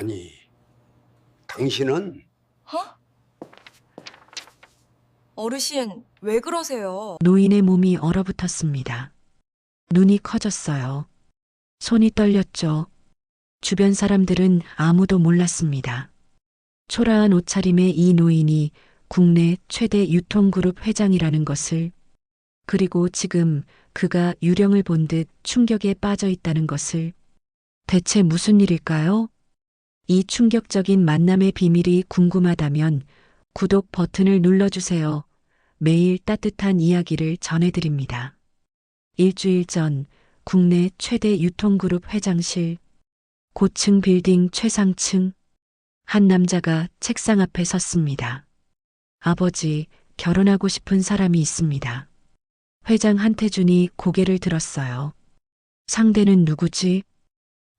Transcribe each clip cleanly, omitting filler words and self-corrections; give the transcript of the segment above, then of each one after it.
아니, 당신은 어? 어르신, 왜 그러세요? 노인의 몸이 얼어붙었습니다. 눈이 커졌어요. 손이 떨렸죠. 주변 사람들은 아무도 몰랐습니다. 초라한 옷차림의 이 노인이 국내 최대 유통그룹 회장이라는 것을, 그리고 지금 그가 유령을 본 듯 충격에 빠져 있다는 것을, 대체 무슨 일일까요? 이 충격적인 만남의 비밀이 궁금하다면 구독 버튼을 눌러주세요. 매일 따뜻한 이야기를 전해드립니다. 일주일 전 국내 최대 유통그룹 회장실, 고층 빌딩 최상층, 한 남자가 책상 앞에 섰습니다. 아버지, 결혼하고 싶은 사람이 있습니다. 회장 한태준이 고개를 들었어요. 상대는 누구지?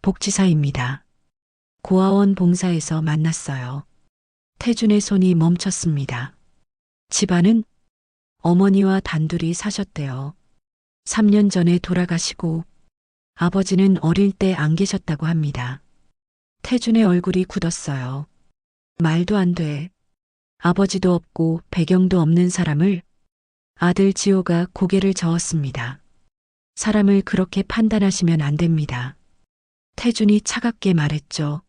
복지사입니다. 고아원 봉사에서 만났어요. 태준의 손이 멈췄습니다. 집안은? 어머니와 단둘이 사셨대요. 3년 전에 돌아가시고 아버지는 어릴 때 안 계셨다고 합니다. 태준의 얼굴이 굳었어요. 말도 안 돼. 아버지도 없고 배경도 없는 사람을. 아들 지호가 고개를 저었습니다. 사람을 그렇게 판단하시면 안 됩니다. 태준이 차갑게 말했죠.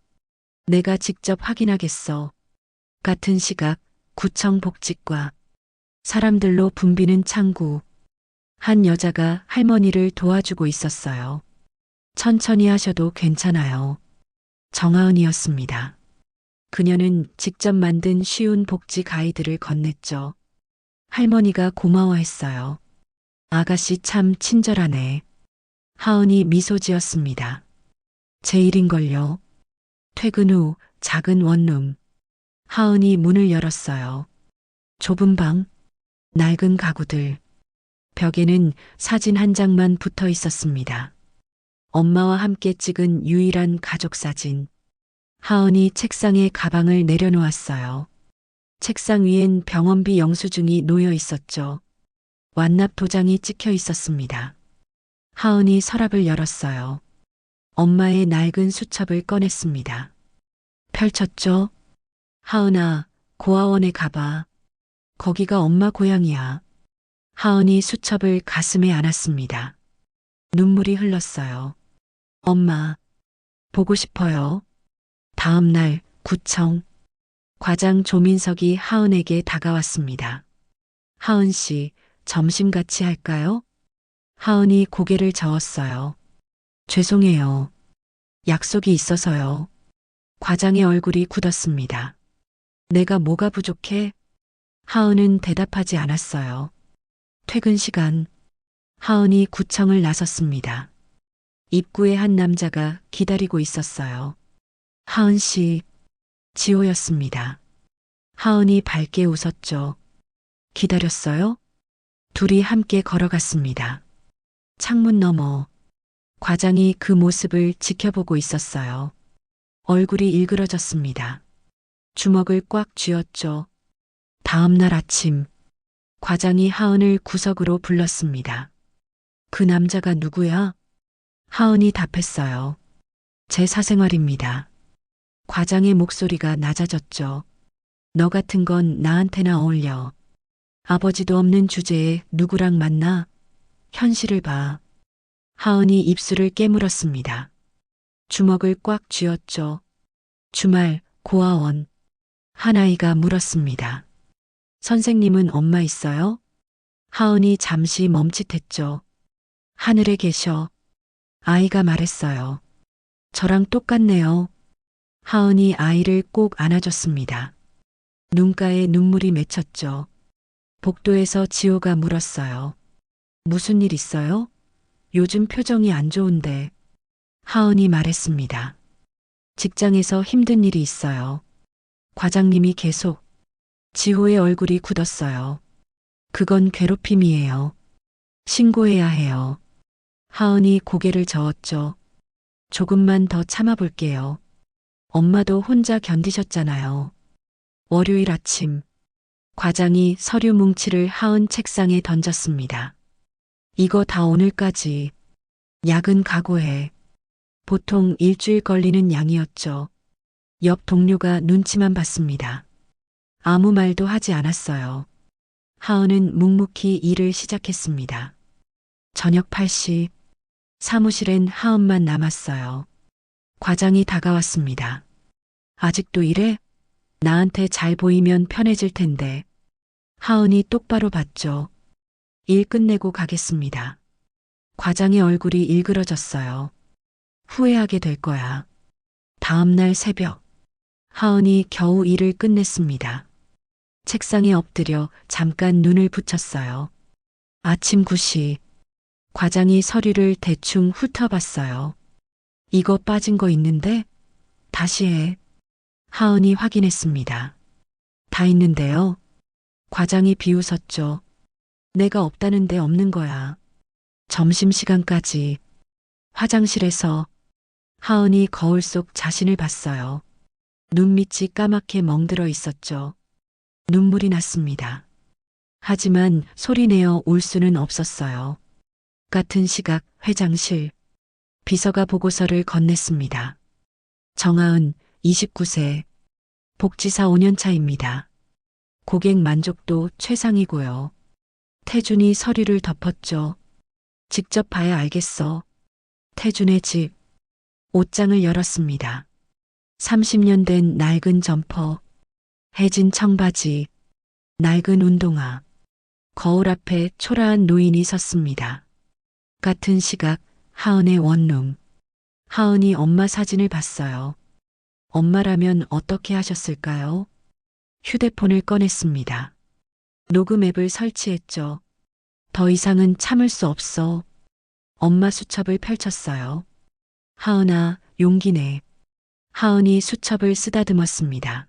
내가 직접 확인하겠어. 같은 시각 구청 복지과, 사람들로 붐비는 창구. 한 여자가 할머니를 도와주고 있었어요. 천천히 하셔도 괜찮아요. 정하은이었습니다. 그녀는 직접 만든 쉬운 복지 가이드를 건넸죠. 할머니가 고마워했어요. 아가씨 참 친절하네. 하은이 미소 지었습니다. 제 일인걸요. 퇴근 후 작은 원룸. 하은이 문을 열었어요. 좁은 방, 낡은 가구들. 벽에는 사진 한 장만 붙어 있었습니다. 엄마와 함께 찍은 유일한 가족 사진. 하은이 책상에 가방을 내려놓았어요. 책상 위엔 병원비 영수증이 놓여 있었죠. 완납 도장이 찍혀 있었습니다. 하은이 서랍을 열었어요. 엄마의 낡은 수첩을 꺼냈습니다. 펼쳤죠. 하은아, 고아원에 가봐. 거기가 엄마 고향이야. 하은이 수첩을 가슴에 안았습니다. 눈물이 흘렀어요. 엄마, 보고 싶어요. 다음 날 구청. 과장 조민석이 하은에게 다가왔습니다. 하은 씨, 점심 같이 할까요? 하은이 고개를 저었어요. 죄송해요. 약속이 있어서요. 과장의 얼굴이 굳었습니다. 내가 뭐가 부족해? 하은은 대답하지 않았어요. 퇴근 시간. 하은이 구청을 나섰습니다. 입구에 한 남자가 기다리고 있었어요. 하은 씨, 지호였습니다. 하은이 밝게 웃었죠. 기다렸어요? 둘이 함께 걸어갔습니다. 창문 너머. 과장이 그 모습을 지켜보고 있었어요. 얼굴이 일그러졌습니다. 주먹을 꽉 쥐었죠. 다음 날 아침, 과장이 하은을 구석으로 불렀습니다. 그 남자가 누구야? 하은이 답했어요. 제 사생활입니다. 과장의 목소리가 낮아졌죠. 너 같은 건 나한테나 어울려. 아버지도 없는 주제에 누구랑 만나? 현실을 봐. 하은이 입술을 깨물었습니다. 주먹을 꽉 쥐었죠. 주말, 고아원. 한 아이가 물었습니다. 선생님은 엄마 있어요? 하은이 잠시 멈칫했죠. 하늘에 계셔. 아이가 말했어요. 저랑 똑같네요. 하은이 아이를 꼭 안아줬습니다. 눈가에 눈물이 맺혔죠. 복도에서 지호가 물었어요. 무슨 일 있어요? 요즘 표정이 안 좋은데. 하은이 말했습니다. 직장에서 힘든 일이 있어요. 과장님이 계속. 지호의 얼굴이 굳었어요. 그건 괴롭힘이에요. 신고해야 해요. 하은이 고개를 저었죠. 조금만 더 참아볼게요. 엄마도 혼자 견디셨잖아요. 월요일 아침, 과장이 서류 뭉치를 하은 책상에 던졌습니다. 이거 다 오늘까지. 야근 각오해. 보통 일주일 걸리는 양이었죠. 옆 동료가 눈치만 봤습니다. 아무 말도 하지 않았어요. 하은은 묵묵히 일을 시작했습니다. 저녁 8시 사무실엔 하은만 남았어요. 과장이 다가왔습니다. 아직도 이래? 나한테 잘 보이면 편해질 텐데. 하은이 똑바로 봤죠. 일 끝내고 가겠습니다. 과장의 얼굴이 일그러졌어요. 후회하게 될 거야. 다음 날 새벽, 하은이 겨우 일을 끝냈습니다. 책상에 엎드려 잠깐 눈을 붙였어요. 아침 9시, 과장이 서류를 대충 훑어봤어요. 이거 빠진 거 있는데? 다시 해. 하은이 확인했습니다. 다 있는데요. 과장이 비웃었죠. 내가 없다는데 없는 거야. 점심시간까지 화장실에서 하은이 거울 속 자신을 봤어요. 눈밑이 까맣게 멍들어 있었죠. 눈물이 났습니다. 하지만 소리내어 울 수는 없었어요. 같은 시각 회장실. 비서가 보고서를 건넸습니다. 정하은 29세. 복지사 5년 차입니다. 고객 만족도 최상이고요. 태준이 서류를 덮었죠. 직접 봐야 알겠어. 태준의 집. 옷장을 열었습니다. 30년 된 낡은 점퍼, 해진 청바지, 낡은 운동화. 거울 앞에 초라한 노인이 섰습니다. 같은 시각 하은의 원룸. 하은이 엄마 사진을 봤어요. 엄마라면 어떻게 하셨을까요? 휴대폰을 꺼냈습니다. 녹음 앱을 설치했죠. 더 이상은 참을 수 없어. 엄마 수첩을 펼쳤어요. 하은아, 용기 내. 하은이 수첩을 쓰다듬었습니다.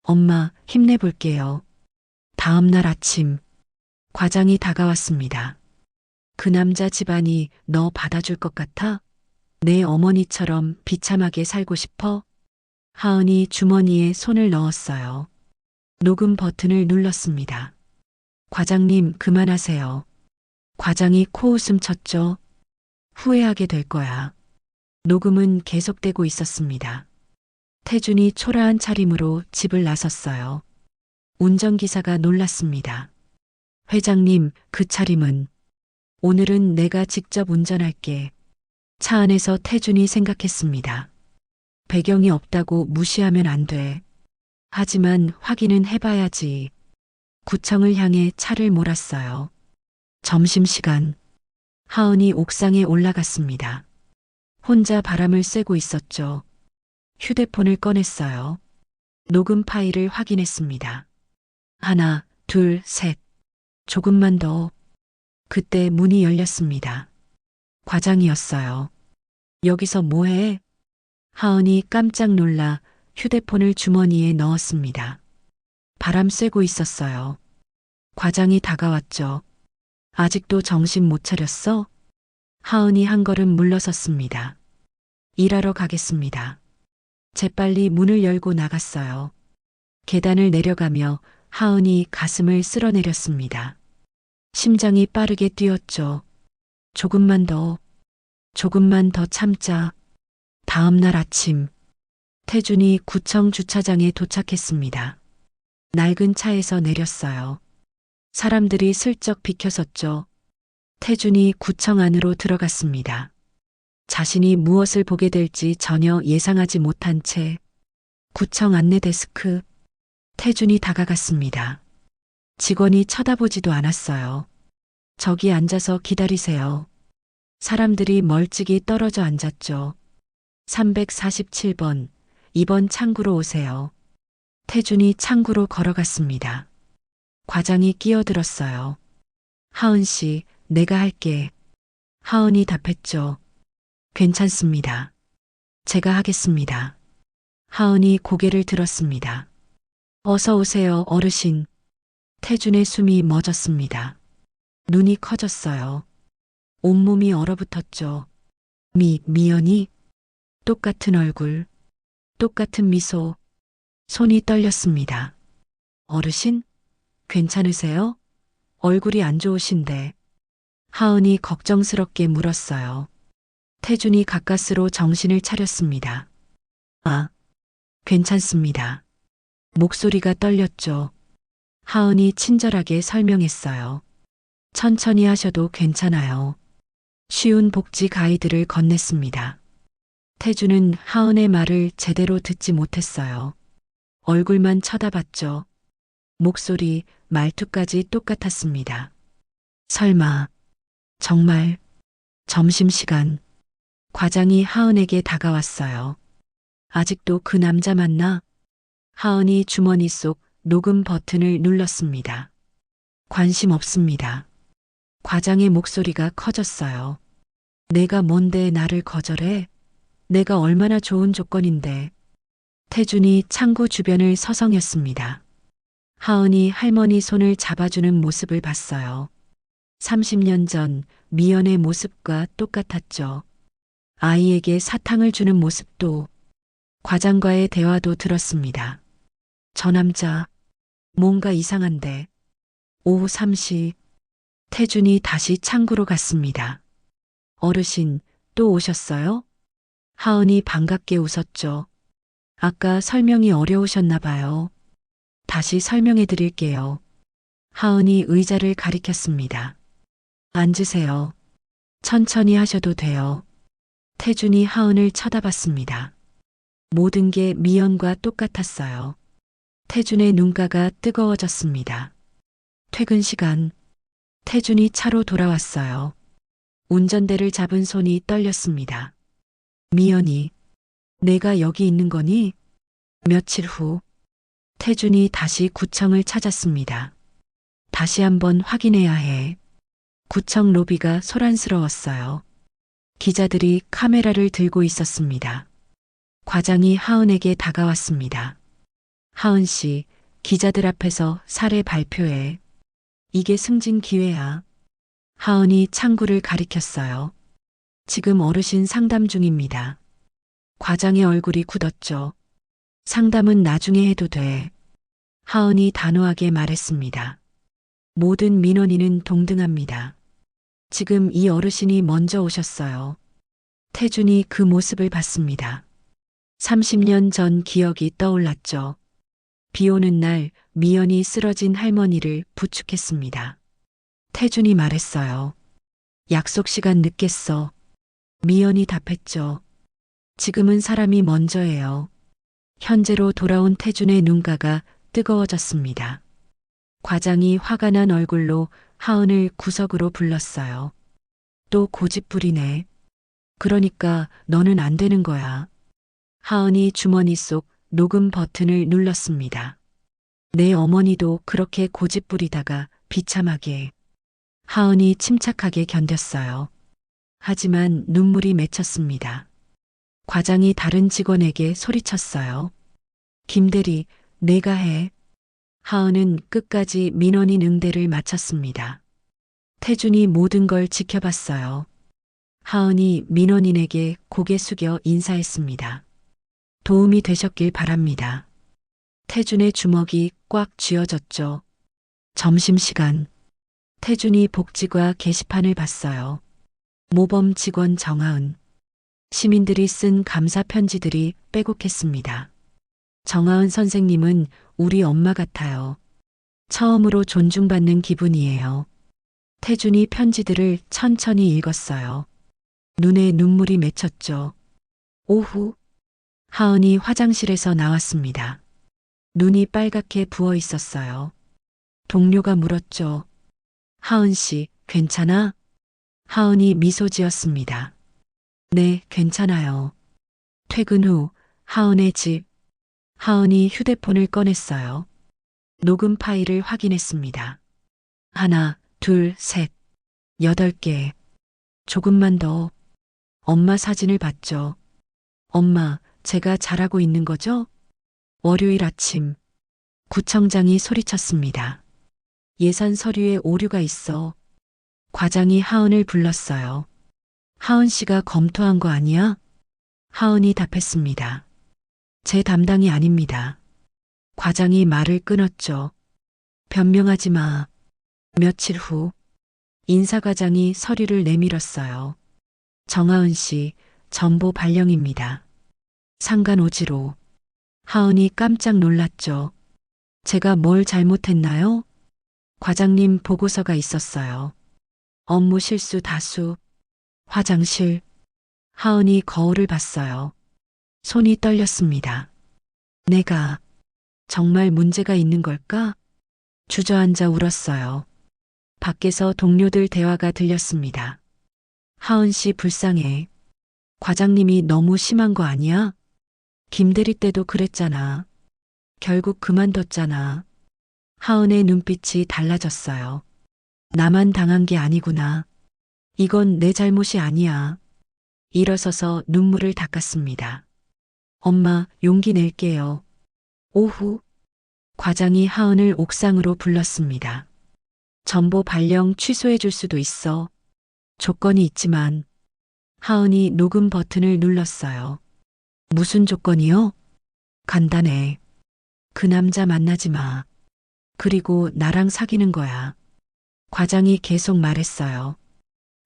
엄마, 힘내볼게요. 다음 날 아침, 과장이 다가왔습니다. 그 남자 집안이 너 받아줄 것 같아? 내 어머니처럼 비참하게 살고 싶어? 하은이 주머니에 손을 넣었어요. 녹음 버튼을 눌렀습니다. 과장님, 그만하세요. 과장이 코웃음 쳤죠. 후회하게 될 거야. 녹음은 계속되고 있었습니다. 태준이 초라한 차림으로 집을 나섰어요. 운전기사가 놀랐습니다. 회장님, 그 차림은? 오늘은 내가 직접 운전할게. 차 안에서 태준이 생각했습니다. 배경이 없다고 무시하면 안 돼. 하지만 확인은 해봐야지. 구청을 향해 차를 몰았어요. 점심시간. 하은이 옥상에 올라갔습니다. 혼자 바람을 쐬고 있었죠. 휴대폰을 꺼냈어요. 녹음 파일을 확인했습니다. 하나, 둘, 셋. 조금만 더. 그때 문이 열렸습니다. 과장이었어요. 여기서 뭐해? 하은이 깜짝 놀라 휴대폰을 주머니에 넣었습니다. 바람 쐬고 있었어요. 과장이 다가왔죠. 아직도 정신 못 차렸어? 하은이 한 걸음 물러섰습니다. 일하러 가겠습니다. 재빨리 문을 열고 나갔어요. 계단을 내려가며 하은이 가슴을 쓸어내렸습니다. 심장이 빠르게 뛰었죠. 조금만 더 참자. 다음 날 아침, 태준이 구청 주차장에 도착했습니다. 낡은 차에서 내렸어요. 사람들이 슬쩍 비켜섰죠. 태준이 구청 안으로 들어갔습니다. 자신이 무엇을 보게 될지 전혀 예상하지 못한 채 구청 안내 데스크. 태준이 다가갔습니다. 직원이 쳐다보지도 않았어요. 저기 앉아서 기다리세요. 사람들이 멀찍이 떨어져 앉았죠. 347번, 2번 창구로 오세요. 태준이 창구로 걸어갔습니다. 과장이 끼어들었어요. 하은 씨, 내가 할게. 하은이 답했죠. 괜찮습니다. 제가 하겠습니다. 하은이 고개를 들었습니다. 어서 오세요, 어르신. 태준의 숨이 멎었습니다. 눈이 커졌어요. 온몸이 얼어붙었죠. 미연이? 똑같은 얼굴, 똑같은 미소, 손이 떨렸습니다. 어르신? 괜찮으세요? 얼굴이 안 좋으신데. 하은이 걱정스럽게 물었어요. 태준이 가까스로 정신을 차렸습니다. 아, 괜찮습니다. 목소리가 떨렸죠. 하은이 친절하게 설명했어요. 천천히 하셔도 괜찮아요. 쉬운 복지 가이드를 건넸습니다. 태주는 하은의 말을 제대로 듣지 못했어요. 얼굴만 쳐다봤죠. 목소리, 말투까지 똑같았습니다. 설마, 정말, 점심시간, 과장이 하은에게 다가왔어요. 아직도 그 남자 맞나? 하은이 주머니 속 녹음 버튼을 눌렀습니다. 관심 없습니다. 과장의 목소리가 커졌어요. 내가 뭔데 나를 거절해? 내가 얼마나 좋은 조건인데. 태준이 창구 주변을 서성였습니다. 하은이 할머니 손을 잡아주는 모습을 봤어요. 30년 전 미연의 모습과 똑같았죠. 아이에게 사탕을 주는 모습도, 과장과의 대화도 들었습니다. 저 남자, 뭔가 이상한데. 오후 3시, 태준이 다시 창구로 갔습니다. 어르신, 또 오셨어요? 하은이 반갑게 웃었죠. 아까 설명이 어려우셨나 봐요. 다시 설명해 드릴게요. 하은이 의자를 가리켰습니다. 앉으세요. 천천히 하셔도 돼요. 태준이 하은을 쳐다봤습니다. 모든 게 미연과 똑같았어요. 태준의 눈가가 뜨거워졌습니다. 퇴근 시간, 태준이 차로 돌아왔어요. 운전대를 잡은 손이 떨렸습니다. 미연이, 내가 여기 있는 거니? 며칠 후, 태준이 다시 구청을 찾았습니다. 다시 한번 확인해야 해. 구청 로비가 소란스러웠어요. 기자들이 카메라를 들고 있었습니다. 과장이 하은에게 다가왔습니다. 하은 씨, 기자들 앞에서 사례 발표해. 이게 승진 기회야. 하은이 창구를 가리켰어요. 지금 어르신 상담 중입니다. 과장의 얼굴이 굳었죠. 상담은 나중에 해도 돼. 하은이 단호하게 말했습니다. 모든 민원인은 동등합니다. 지금 이 어르신이 먼저 오셨어요. 태준이 그 모습을 봤습니다. 30년 전 기억이 떠올랐죠. 비 오는 날 미연이 쓰러진 할머니를 부축했습니다. 태준이 말했어요. 약속 시간 늦겠어. 미연이 답했죠. 지금은 사람이 먼저예요. 현재로 돌아온 태준의 눈가가 뜨거워졌습니다. 과장이 화가 난 얼굴로 하은을 구석으로 불렀어요. 또 고집부리네. 그러니까 너는 안 되는 거야. 하은이 주머니 속 녹음 버튼을 눌렀습니다. 내 어머니도 그렇게 고집부리다가 비참하게. 하은이 침착하게 견뎠어요. 하지만 눈물이 맺혔습니다. 과장이 다른 직원에게 소리쳤어요. 김대리, 내가 해. 하은은 끝까지 민원인 응대를 마쳤습니다. 태준이 모든 걸 지켜봤어요. 하은이 민원인에게 고개 숙여 인사했습니다. 도움이 되셨길 바랍니다. 태준의 주먹이 꽉 쥐어졌죠. 점심시간. 태준이 복지과 게시판을 봤어요. 모범 직원 정하은. 시민들이 쓴 감사 편지들이 빼곡했습니다. 정하은 선생님은 우리 엄마 같아요. 처음으로 존중받는 기분이에요. 태준이 편지들을 천천히 읽었어요. 눈에 눈물이 맺혔죠. 오후, 하은이 화장실에서 나왔습니다. 눈이 빨갛게 부어 있었어요. 동료가 물었죠. 하은 씨, 괜찮아? 하은이 미소 지었습니다. 네, 괜찮아요. 퇴근 후, 하은의 집. 하은이 휴대폰을 꺼냈어요. 녹음 파일을 확인했습니다. 하나, 둘, 셋, 8개. 조금만 더. 엄마 사진을 봤죠. 엄마, 제가 잘하고 있는 거죠? 월요일 아침, 구청장이 소리쳤습니다. 예산 서류에 오류가 있어. 과장이 하은을 불렀어요. 하은 씨가 검토한 거 아니야? 하은이 답했습니다. 제 담당이 아닙니다. 과장이 말을 끊었죠. 변명하지 마. 며칠 후, 인사과장이 서류를 내밀었어요. 정하은 씨, 전보 발령입니다. 상간 오지로. 하은이 깜짝 놀랐죠. 제가 뭘 잘못했나요? 과장님 보고서가 있었어요. 업무 실수 다수, 화장실. 하은이 거울을 봤어요. 손이 떨렸습니다. 내가 정말 문제가 있는 걸까? 주저앉아 울었어요. 밖에서 동료들 대화가 들렸습니다. 하은 씨 불쌍해. 과장님이 너무 심한 거 아니야? 김대리 때도 그랬잖아. 결국 그만뒀잖아. 하은의 눈빛이 달라졌어요. 나만 당한 게 아니구나. 이건 내 잘못이 아니야. 일어서서 눈물을 닦았습니다. 엄마, 용기 낼게요. 오후, 과장이 하은을 옥상으로 불렀습니다. 전보 발령 취소해 줄 수도 있어. 조건이 있지만. 하은이 녹음 버튼을 눌렀어요. 무슨 조건이요? 간단해. 그 남자 만나지 마. 그리고 나랑 사귀는 거야. 과장이 계속 말했어요.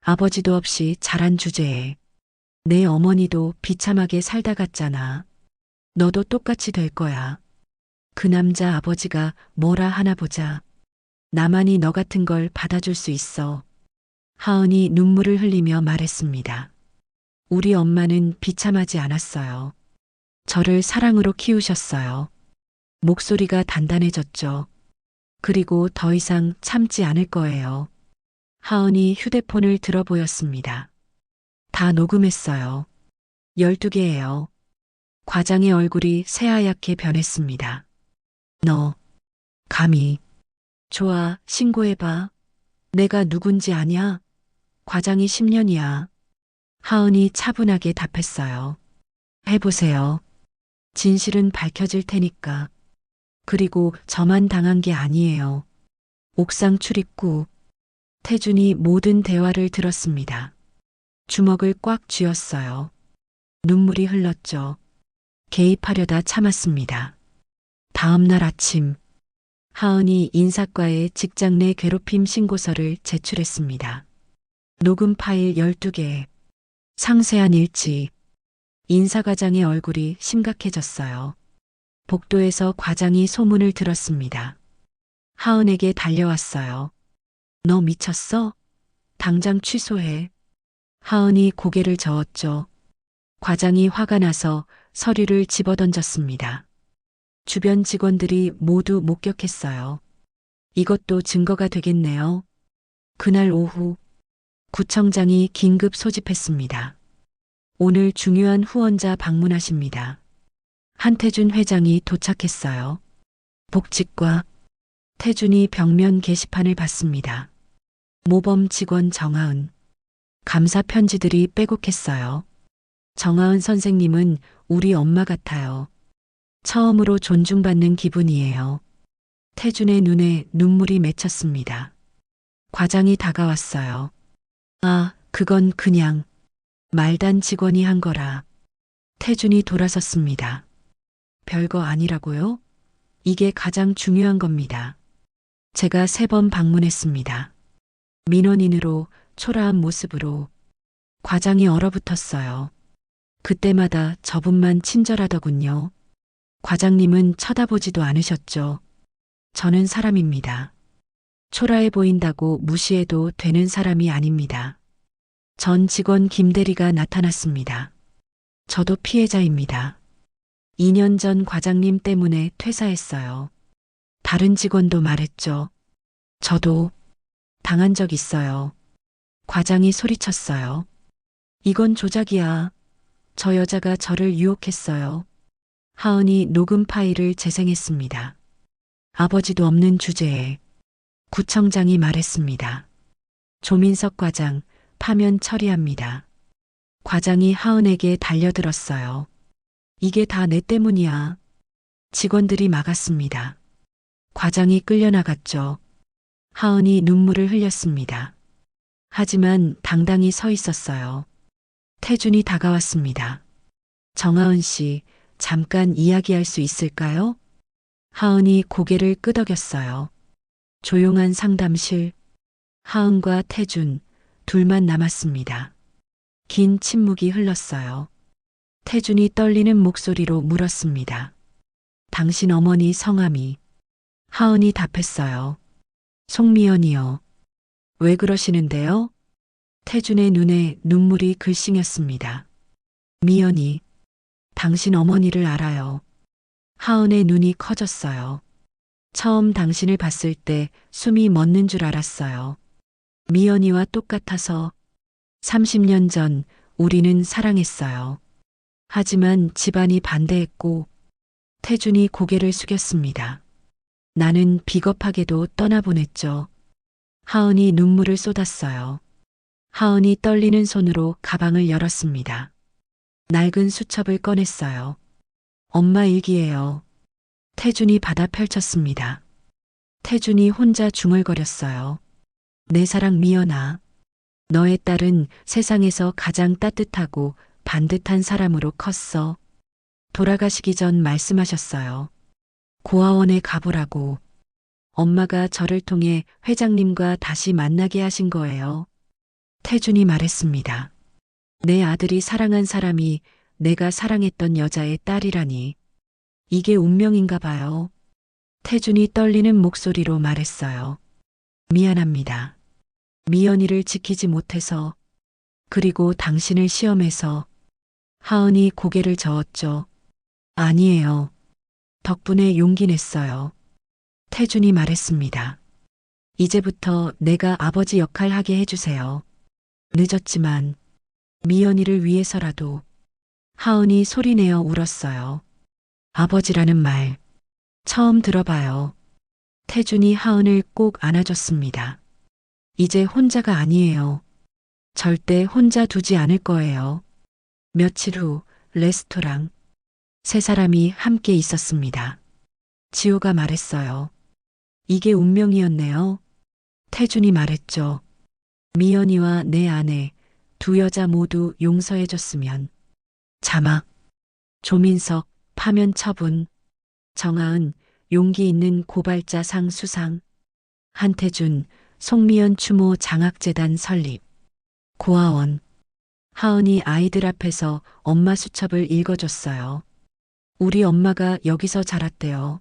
아버지도 없이 자란 주제에. 내 어머니도 비참하게 살다 갔잖아. 너도 똑같이 될 거야. 그 남자 아버지가 뭐라 하나 보자. 나만이 너 같은 걸 받아줄 수 있어. 하은이 눈물을 흘리며 말했습니다. 우리 엄마는 비참하지 않았어요. 저를 사랑으로 키우셨어요. 목소리가 단단해졌죠. 그리고 더 이상 참지 않을 거예요. 하은이 휴대폰을 들어 보였습니다. 다 녹음했어요. 12개예요. 과장의 얼굴이 새하얗게 변했습니다. 너, 감히. 좋아, 신고해봐. 내가 누군지 아냐? 과장이 10년이야. 하은이 차분하게 답했어요. 해보세요. 진실은 밝혀질 테니까. 그리고 저만 당한 게 아니에요. 옥상 출입구. 태준이 모든 대화를 들었습니다. 주먹을 꽉 쥐었어요. 눈물이 흘렀죠. 개입하려다 참았습니다. 다음 날 아침, 하은이 인사과에 직장 내 괴롭힘 신고서를 제출했습니다. 녹음 파일 12개, 상세한 일지. 인사과장의 얼굴이 심각해졌어요. 복도에서 과장이 소문을 들었습니다. 하은에게 달려왔어요. 너 미쳤어? 당장 취소해. 하은이 고개를 저었죠. 과장이 화가 나서 서류를 집어던졌습니다. 주변 직원들이 모두 목격했어요. 이것도 증거가 되겠네요. 그날 오후, 구청장이 긴급 소집했습니다. 오늘 중요한 후원자 방문하십니다. 한태준 회장이 도착했어요. 복직과 태준이 벽면 게시판을 봤습니다. 모범 직원 정하은. 감사 편지들이 빼곡했어요. 정하은 선생님은 우리 엄마 같아요. 처음으로 존중받는 기분이에요. 태준의 눈에 눈물이 맺혔습니다. 과장이 다가왔어요. 아, 그건 그냥 말단 직원이 한 거라. 태준이 돌아섰습니다. 별거 아니라고요? 이게 가장 중요한 겁니다. 제가 3번 방문했습니다. 민원인으로 초라한 모습으로. 과장이 얼어붙었어요. 그때마다 저분만 친절하더군요. 과장님은 쳐다보지도 않으셨죠. 저는 사람입니다. 초라해 보인다고 무시해도 되는 사람이 아닙니다. 전 직원 김대리가 나타났습니다. 저도 피해자입니다. 2년 전 과장님 때문에 퇴사했어요. 다른 직원도 말했죠. 저도 당한 적 있어요. 과장이 소리쳤어요. 이건 조작이야. 저 여자가 저를 유혹했어요. 하은이 녹음 파일을 재생했습니다. 아버지도 없는 주제에. 구청장이 말했습니다. 조민석 과장, 파면 처리합니다. 과장이 하은에게 달려들었어요. 이게 다 내 때문이야. 직원들이 막았습니다. 과장이 끌려나갔죠. 하은이 눈물을 흘렸습니다. 하지만 당당히 서 있었어요. 태준이 다가왔습니다. 정하은 씨, 잠깐 이야기할 수 있을까요? 하은이 고개를 끄덕였어요. 조용한 상담실. 하은과 태준, 둘만 남았습니다. 긴 침묵이 흘렀어요. 태준이 떨리는 목소리로 물었습니다. 당신 어머니 성함이. 하은이 답했어요. 송미연이요. 왜 그러시는데요? 태준의 눈에 눈물이 글썽였습니다. 미연이, 당신 어머니를 알아요. 하은의 눈이 커졌어요. 처음 당신을 봤을 때 숨이 멎는 줄 알았어요. 미연이와 똑같아서 30년 전 우리는 사랑했어요. 하지만 집안이 반대했고 태준이 고개를 숙였습니다. 나는 비겁하게도 떠나보냈죠. 하은이 눈물을 쏟았어요. 하은이 떨리는 손으로 가방을 열었습니다. 낡은 수첩을 꺼냈어요. 엄마 일기예요. 태준이 받아 펼쳤습니다. 태준이 혼자 중얼거렸어요. 내 사랑 미연아. 너의 딸은 세상에서 가장 따뜻하고 반듯한 사람으로 컸어. 돌아가시기 전 말씀하셨어요. 고아원에 가보라고. 엄마가 저를 통해 회장님과 다시 만나게 하신 거예요. 태준이 말했습니다. 내 아들이 사랑한 사람이 내가 사랑했던 여자의 딸이라니. 이게 운명인가 봐요. 태준이 떨리는 목소리로 말했어요. 미안합니다. 미연이를 지키지 못해서, 그리고 당신을 시험해서. 하은이 고개를 저었죠. 아니에요. 덕분에 용기 냈어요. 태준이 말했습니다. 이제부터 내가 아버지 역할 하게 해주세요. 늦었지만 미연이를 위해서라도. 하은이 소리내어 울었어요. 아버지라는 말 처음 들어봐요. 태준이 하은을 꼭 안아줬습니다. 이제 혼자가 아니에요. 절대 혼자 두지 않을 거예요. 며칠 후 레스토랑. 세 사람이 함께 있었습니다. 지호가 말했어요. 이게 운명이었네요. 태준이 말했죠. 미연이와 내 아내, 두 여자 모두 용서해줬으면. 자막. 조민석, 파면 처분. 정하은, 용기 있는 고발자상 수상. 한태준, 송미연 추모 장학재단 설립. 고아원. 하은이 아이들 앞에서 엄마 수첩을 읽어줬어요. 우리 엄마가 여기서 자랐대요.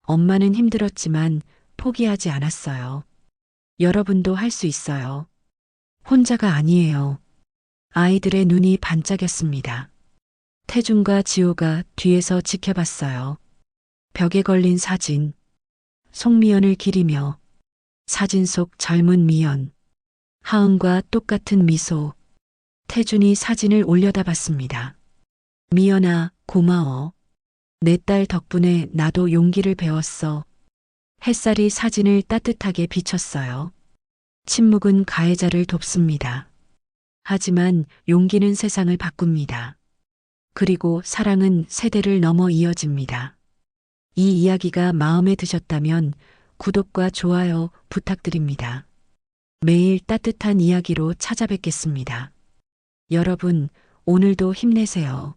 엄마는 힘들었지만 포기하지 않았어요. 여러분도 할 수 있어요. 혼자가 아니에요. 아이들의 눈이 반짝였습니다. 태준과 지호가 뒤에서 지켜봤어요. 벽에 걸린 사진. 송미연을 기리며 사진 속 젊은 미연. 하은과 똑같은 미소. 태준이 사진을 올려다 봤습니다. 미연아, 고마워. 내 딸 덕분에 나도 용기를 배웠어. 햇살이 사진을 따뜻하게 비췄어요. 침묵은 가해자를 돕습니다. 하지만 용기는 세상을 바꿉니다. 그리고 사랑은 세대를 넘어 이어집니다. 이 이야기가 마음에 드셨다면 구독과 좋아요 부탁드립니다. 매일 따뜻한 이야기로 찾아뵙겠습니다. 여러분, 오늘도 힘내세요.